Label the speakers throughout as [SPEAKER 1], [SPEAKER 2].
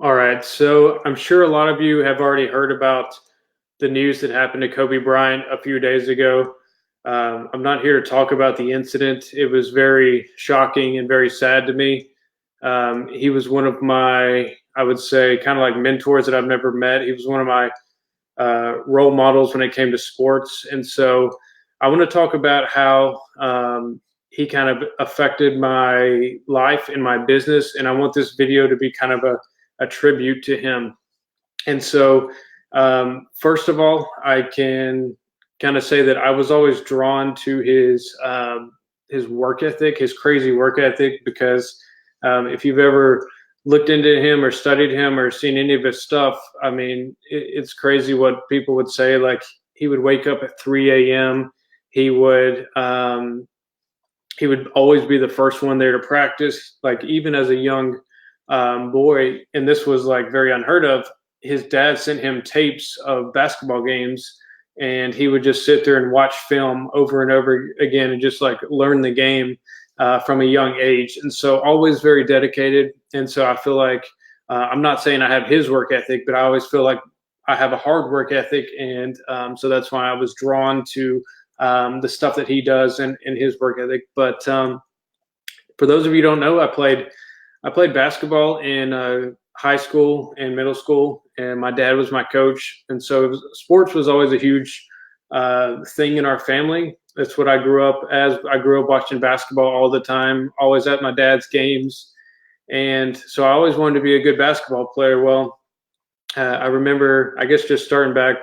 [SPEAKER 1] All right. So I'm sure a lot of you have already heard about the news that happened to Kobe Bryant a few days ago. I'm not here to talk about the incident. It was very shocking and very sad to me. He was one of my, I would say, kind of like mentors that I've never met. He was one of my role models when it came to sports. And so I want to talk about how he kind of affected my life and my business. And I want this video to be kind of a tribute to him. And so, first of all, I can kind of say that I was always drawn to his work ethic, his crazy work ethic, because if you've ever looked into him or studied him or seen any of his stuff, I mean, it's crazy what people would say. Like he would wake up at 3 a.m. He would he would always be the first one there to practice. Like even as a young boy, and this was like very unheard of. His dad sent him tapes of basketball games, and he would just sit there and watch film over and over again, and just like learn the game from a young age. And so, always very dedicated. And so, I feel like I'm not saying I have his work ethic, but I always feel like I have a hard work ethic, and so that's why I was drawn to the stuff that he does and his work ethic. But for those of you who don't know, I played basketball in high school and middle school, and my dad was my coach, and so sports was always a huge thing in our family. That's what I grew up as. I grew up watching basketball all the time, always at my dad's games, and so I always wanted to be a good basketball player. Well, I remember, I guess, just starting back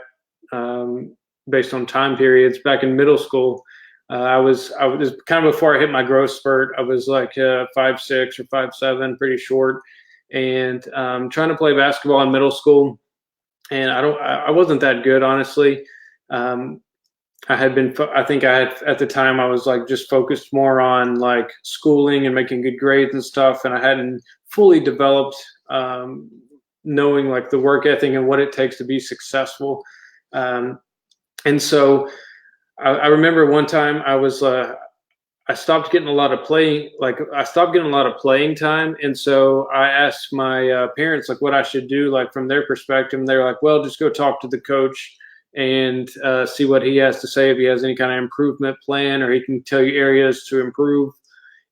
[SPEAKER 1] based on time periods back in middle school. I was kind of before I hit my growth spurt. I was like 5'6" or 5'7", pretty short, and trying to play basketball in middle school. And I wasn't that good, honestly. Um, I think I had at the time I was like just focused more on like schooling and making good grades and stuff, and I hadn't fully developed knowing like the work ethic and what it takes to be successful. Um, and so I remember one time I stopped getting a lot of play, like I stopped getting a lot of playing time, and so I asked my parents like what I should do, like from their perspective, and they're like, "Well, just go talk to the coach and see what he has to say if he has any kind of improvement plan, or he can tell you areas to improve."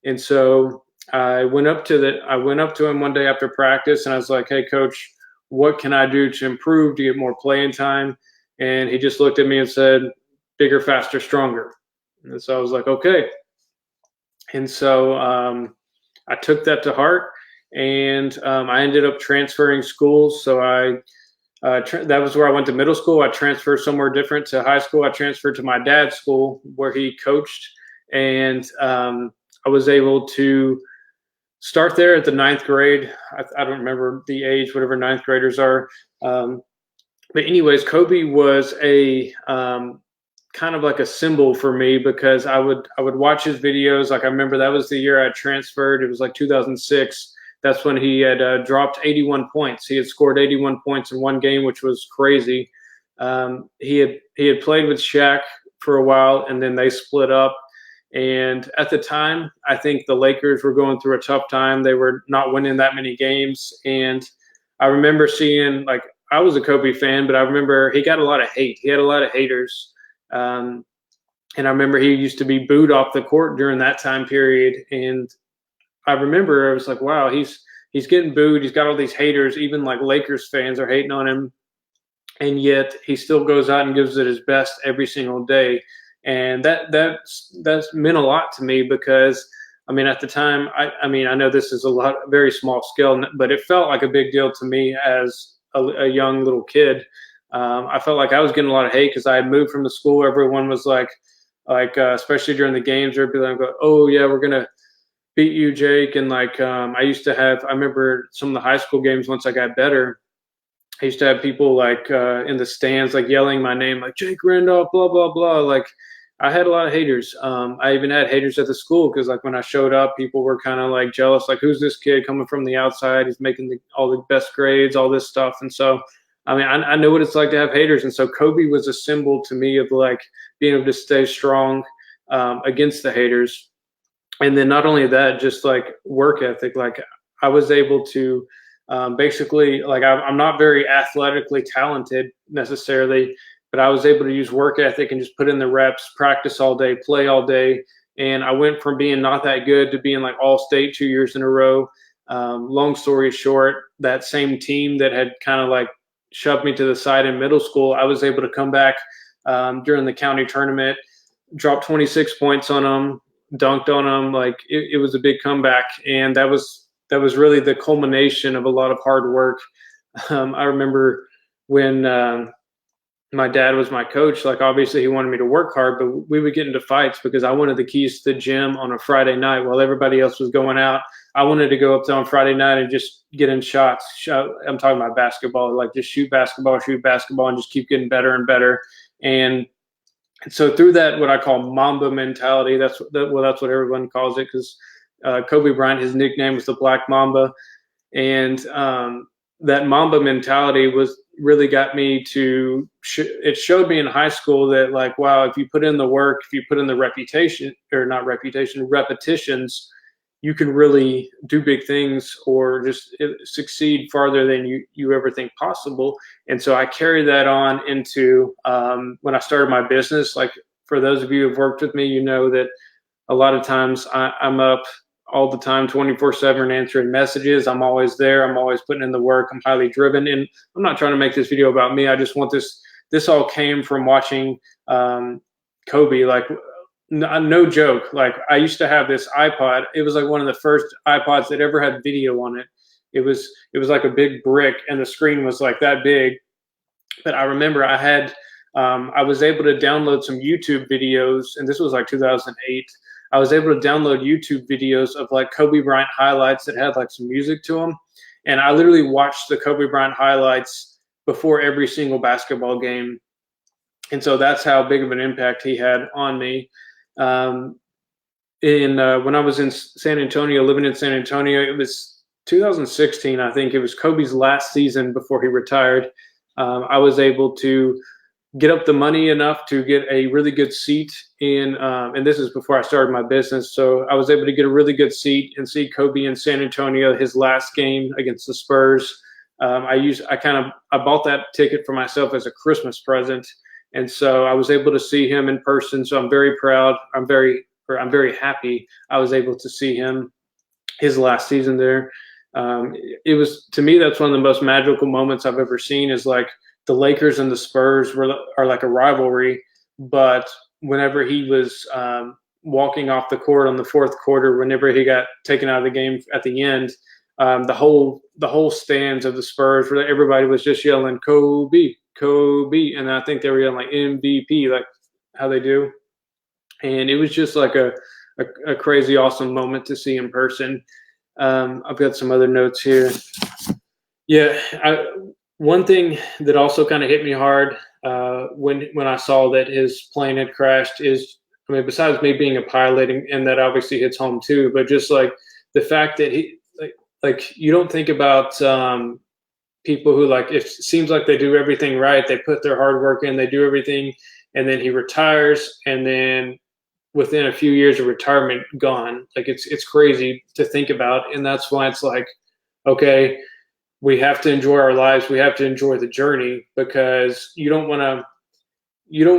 [SPEAKER 1] And so I went up to him one day after practice, and I was like, "Hey, coach, what can I do to improve to get more playing time?" And he just looked at me and said, "Bigger, faster, stronger." And so I was like, "Okay." And so I took that to heart, and I ended up transferring schools. So that was where I went to middle school. I transferred somewhere different to high school. I transferred to my dad's school where he coached, and I was able to start there at the ninth grade. I don't remember the age, whatever ninth graders are. But anyways, Kobe was a kind of like a symbol for me because I would watch his videos. Like I remember that was the year I transferred. It was like 2006. That's when he had dropped 81 points. He had scored 81 points in one game, which was crazy. He had played with Shaq for a while, and then they split up. And at the time, I think the Lakers were going through a tough time. They were not winning that many games, and I remember seeing like I was a Kobe fan, but I remember he got a lot of hate. He had a lot of haters. Um, and I remember he used to be booed off the court during that time period. And I remember I was like, wow, he's getting booed. He's got all these haters. Even like Lakers fans are hating on him, and yet he still goes out and gives it his best every single day. And that's meant a lot to me because I mean at the time I mean I know this is a lot very small scale, but it felt like a big deal to me as a young little kid. I felt like I was getting a lot of hate because I had moved from the school. Everyone was like, especially during the games, they'd be like, "Oh yeah, we're gonna beat you, Jake." And like, I remember some of the high school games once I got better. I used to have people like in the stands, like yelling my name, like Jake Randolph, blah blah blah. Like, I had a lot of haters. I even had haters at the school because like when I showed up, people were kind of like jealous, like who's this kid coming from the outside? He's making all the best grades, all this stuff, and so I mean, I know what it's like to have haters, and so Kobe was a symbol to me of like being able to stay strong against the haters, and then not only that, just like work ethic. Like I was able to Basically, like I'm not very athletically talented necessarily, but I was able to use work ethic and just put in the reps, practice all day, play all day. And I went from being not that good to being like all state 2 years in a row. Long story short, that same team that had kind of like shoved me to the side in middle school, I was able to come back during the county tournament, drop 26 points on them, dunked on them. Like it was a big comeback, and that was really the culmination of a lot of hard work. I remember when my dad was my coach, like obviously he wanted me to work hard, but we would get into fights because I wanted the keys to the gym on a Friday night while everybody else was going out. I wanted to go up there on Friday night and just get in shots. I'm talking about basketball, like just shoot basketball, and just keep getting better and better. And so through that, what I call Mamba mentality, that's what everyone calls it, because Kobe Bryant, his nickname was the Black Mamba, and that Mamba mentality was really got me to. It showed me in high school that, like, wow, if you put in the work, if you put in the repetitions, you can really do big things or just succeed farther than you ever think possible. And so I carried that on into when I started my business. Like, for those of you who've worked with me, you know that a lot of times I'm up all the time, 24/7, answering messages. I'm always there. I'm always putting in the work. I'm highly driven. And I'm not trying to make this video about me. I just want this all came from watching Kobe. Like, no joke. Like, I used to have this iPod. It was like one of the first iPods that ever had video on it. It was like a big brick, and the screen was like that big. But I remember I was able to download some YouTube videos, and this was like 2008. I was able to download YouTube videos of like Kobe Bryant highlights that had like some music to them, and I literally watched the Kobe Bryant highlights before every single basketball game. And so that's how big of an impact he had on me. When I was in San Antonio, living in San Antonio, it was 2016. I think it was Kobe's last season before he retired. I was able to get up the money enough to get a really good seat in, and this is before I started my business. So I was able to get a really good seat and see Kobe in San Antonio, his last game against the Spurs. I bought that ticket for myself as a Christmas present. And so I was able to see him in person. So I'm very proud. I'm very happy I was able to see him his last season there. It was, to me, that's one of the most magical moments I've ever seen, is like the Lakers and the Spurs are like a rivalry. But whenever he was walking off the court on the fourth quarter, whenever he got taken out of the game at the end, the whole stands of the Spurs, where everybody was just yelling Kobe, Kobe, and I think they were yelling like MVP, like how they do. And it was just like a crazy awesome moment to see in person. I've got some other notes here. Yeah, one thing that also kind of hit me hard when I saw that his plane had crashed is, I mean, besides me being a pilot, and that obviously hits home too, but just like the fact that he, like you don't think about people who, like, it seems like they do everything right, they put their hard work in, they do everything, and then he retires, and then within a few years of retirement, gone. Like, it's crazy to think about, and that's why it's like, okay, we have to enjoy our lives, we have to enjoy the journey, because you don't want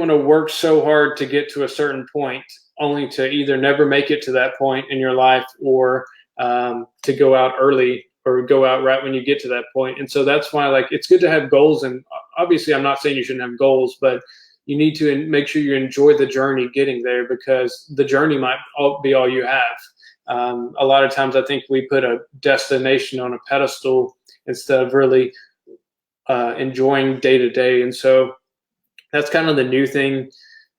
[SPEAKER 1] to work so hard to get to a certain point only to either never make it to that point in your life, or to go out early, or go out right when you get to that point. And so that's why, like, it's good to have goals. And obviously I'm not saying you shouldn't have goals, but you need to make sure you enjoy the journey getting there, because the journey might be all you have. A lot of times I think we put a destination on a pedestal instead of really enjoying day to day. And so that's kind of the new thing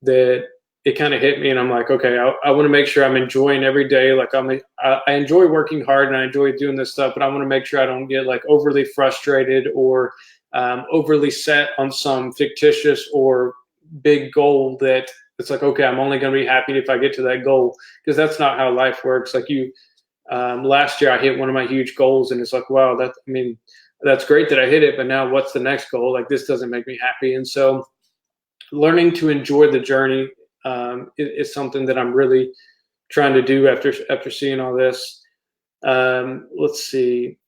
[SPEAKER 1] that it kind of hit me, and I'm like, okay, I want to make sure I'm enjoying every day. Like, I enjoy working hard and I enjoy doing this stuff, but I want to make sure I don't get like overly frustrated or overly set on some fictitious or big goal that it's like, okay, I'm only going to be happy if I get to that goal, because that's not how life works. Like, last year I hit one of my huge goals, and it's like, wow, that's great that I hit it, but now what's the next goal? Like, this doesn't make me happy. And so learning to enjoy the journey is something that I'm really trying to do after seeing all this. Let's see.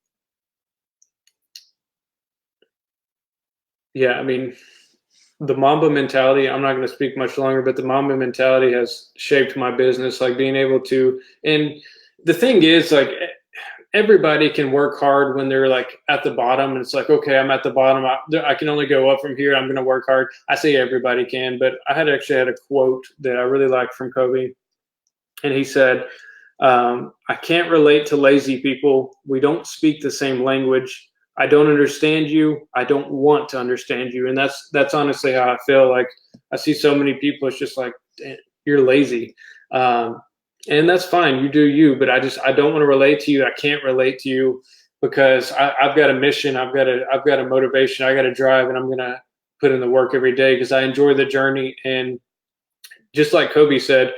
[SPEAKER 1] Yeah, I mean, the Mamba mentality, I'm not going to speak much longer, but the Mamba mentality has shaped my business, like being able to, and the thing is, like, everybody can work hard when they're like at the bottom, and it's like, okay, I'm at the bottom, I can only go up from here, I'm going to work hard. I say everybody can, but I had actually had a quote that I really liked from Kobe, and he said, I can't relate to lazy people. We don't speak the same language. I don't understand you. I don't want to understand you. And that's honestly how I feel. Like, I see so many people, it's just like, you're lazy. Um, and that's fine. You do you, but I don't want to relate to you. I can't relate to you because I've got a mission. I've got a motivation. I got to drive, and I'm going to put in the work every day because I enjoy the journey. And just like Kobe said,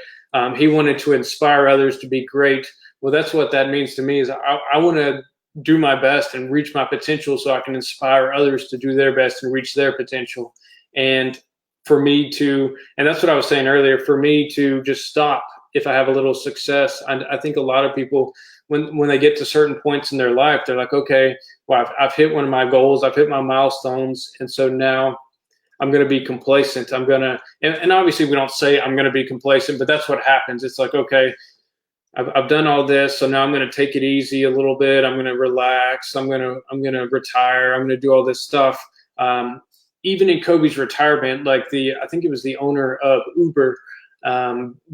[SPEAKER 1] he wanted to inspire others to be great. Well, that's what that means to me. Is I want to do my best and reach my potential, so I can inspire others to do their best and reach their potential. And for me to, and that's what I was saying earlier, for me to just stop if I have a little success. I think a lot of people, when they get to certain points in their life, they're like, okay, well, I've hit one of my goals, I've hit my milestones, and so now I'm going to be complacent. I'm going to, and obviously we don't say I'm going to be complacent, but that's what happens. It's like, okay, I've done all this, so now I'm going to take it easy a little bit. I'm going to relax. I'm going to retire. I'm going to do all this stuff. Even in Kobe's retirement, like I think it was the owner of Uber,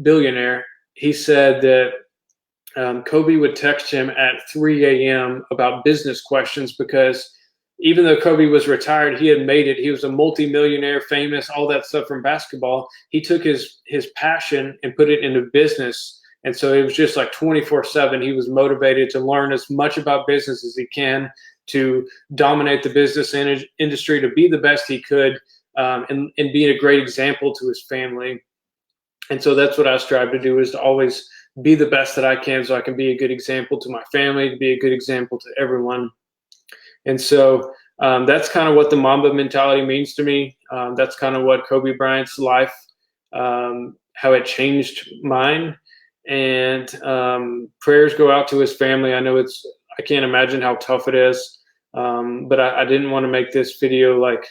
[SPEAKER 1] billionaire. He said that Kobe would text him at 3 a.m. about business questions because even though Kobe was retired, he had made it. He was a multimillionaire, famous, all that stuff from basketball. He took his passion and put it into business. And so it was just like 24/7. He was motivated to learn as much about business as he can, to dominate the business industry, to be the best he could, and be a great example to his family. And so that's what I strive to do, is to always be the best that I can, so I can be a good example to my family, to be a good example to everyone. And so that's kind of what the Mamba mentality means to me. That's kind of what Kobe Bryant's life, how it changed mine. And prayers go out to his family. I know I can't imagine how tough it is. But I didn't want to make this video like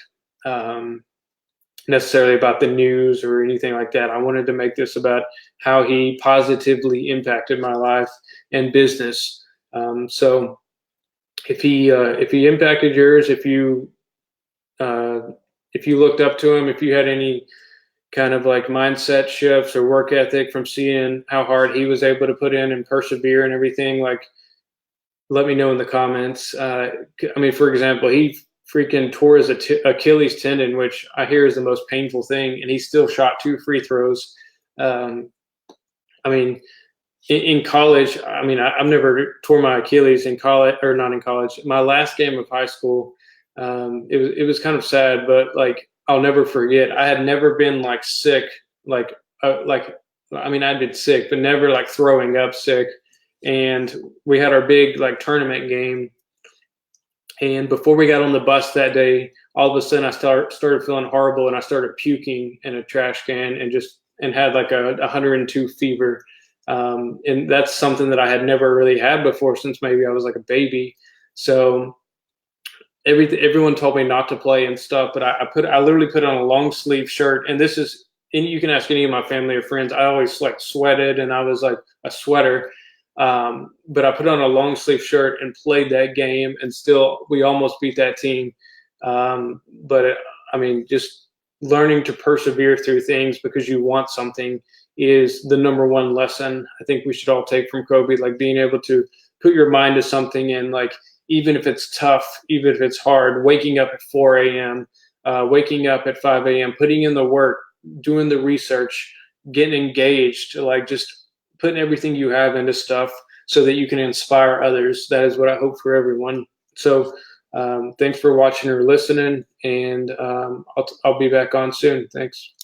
[SPEAKER 1] necessarily about the news or anything like that. I wanted to make this about how he positively impacted my life and business. So if he impacted yours, if you looked up to him, if you had any kind of like mindset shifts or work ethic from seeing how hard he was able to put in and persevere and everything, like, let me know in the comments. I mean, for example, he freaking tore his Achilles tendon, which I hear is the most painful thing, and he still shot 2 free throws. I mean, in college, I mean, I've never tore my Achilles in college, or not in college. My last game of high school, it was kind of sad, but like, I'll never forget. I had never been like sick, like I mean, I'd been sick, but never like throwing up sick. And we had our big like tournament game. And before we got on the bus that day, all of a sudden I started feeling horrible, and I started puking in a trash can, and had like a 102 fever. And that's something that I had never really had before, since maybe I was like a baby. So everyone told me not to play and stuff, but I literally put on a long sleeve shirt, and you can ask any of my family or friends, I always like sweated, and I was like a sweater. But I put on a long sleeve shirt and played that game, and still we almost beat that team. But I mean, just learning to persevere through things because you want something is the number one lesson I think we should all take from Kobe. Like, being able to put your mind to something, and like, even if it's tough, even if it's hard, waking up at 4 a.m., waking up at 5 a.m., putting in the work, doing the research, getting engaged, like just putting everything you have into stuff so that you can inspire others. That is what I hope for everyone. So thanks for watching or listening, and I'll be back on soon. Thanks.